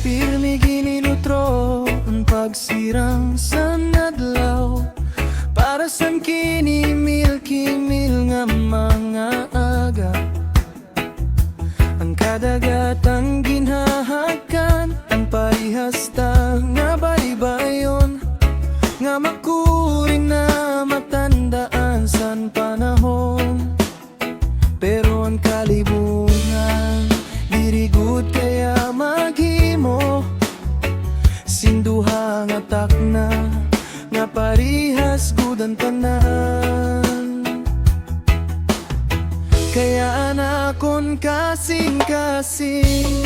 pirmi ginilutro ang pagsirang sa nadlaw, para sang kinimil-kimil nga mga aga. Ang kadagatang ginhahakan, ang parihasta nga baybayon, nga makuring na matandaan san panahon. Pero ang kalibungan diri gud kaya maghimo, sinduha nga takna nga parihas gud ang tanan. Kaya anakon kasing-kasing,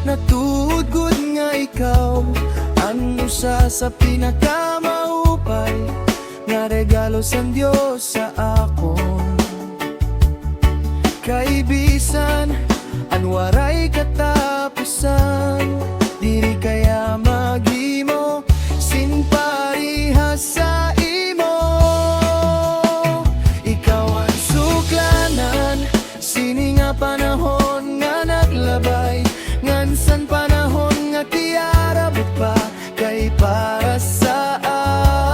natuod gud nga ikaw ano sa pinakamaupay nga regalo sang Dios sa akon. Kaibisan, anwaray katapusan, diri kaya maghimo, sin parihas sa imo. Ikaw ang suklanan, sini nga panahon nga naglabay, ngansan panahon nga tiyarabot pa, kay para sa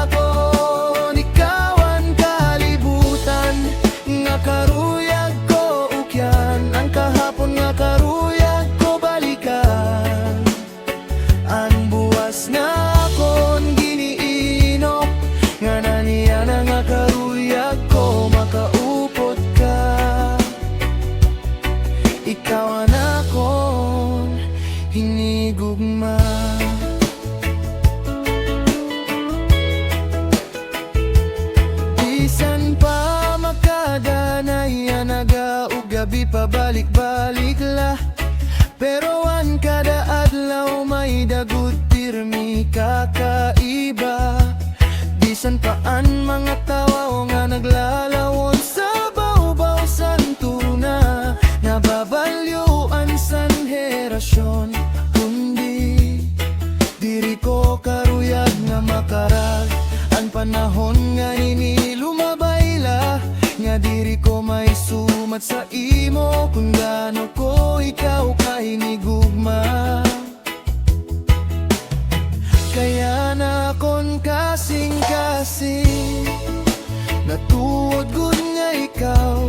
akon. Ikaw ang kalibutan nga karuyag ko ukyan, ang kahapon nga karuyag ko balikan. Ang buwas nga akon giniinok, nga naniya na nga karuyag ko makaupot ka. Ikaw ang akon hinigugma. Bisan pa makadanay anaga ug gabi pabalik-balik la, pero an kada adlaw may dagud pirmi kakaiba. Bisan pa an mga tawa nga naglalawon sa bawbaw san tuna, nababalyuan san herasyon, kundi diri ko karuyag nga makarag. Ang panahon nga ini lumabayla, nga diri ko may sumat sa imo, kung gaano ko ikaw kahinigugma. Kaya na kon kasing-kasing, natuod gud nga ikaw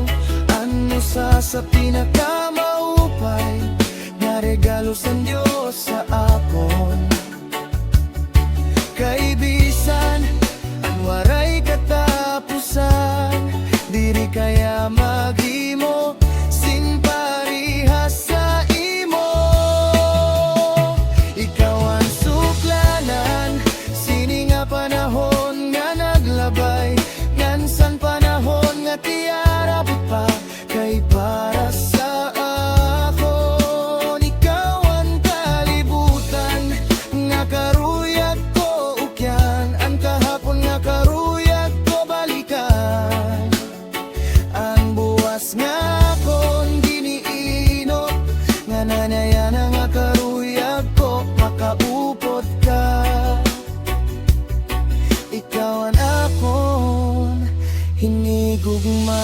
ano sa pinakamaupay nga regalo sang Dios sa akon. Kaibisan, anwaray katapusan, diri kaya maghimo, sin parihas sa imo. Ikaw ang suklanan, sini nga panahon nga naglabay, ngansan panahon nga tiyarabot pa, kay para sa akon. Ikaw ang kalibutan nga karuyag ko ukyan, ang kahapon nga karuyag ko balikan. Ang buwas nga akon giniinok, nga nanaya na nga karuyag ko makaupot ka. Ikaw ang akon hinigugma.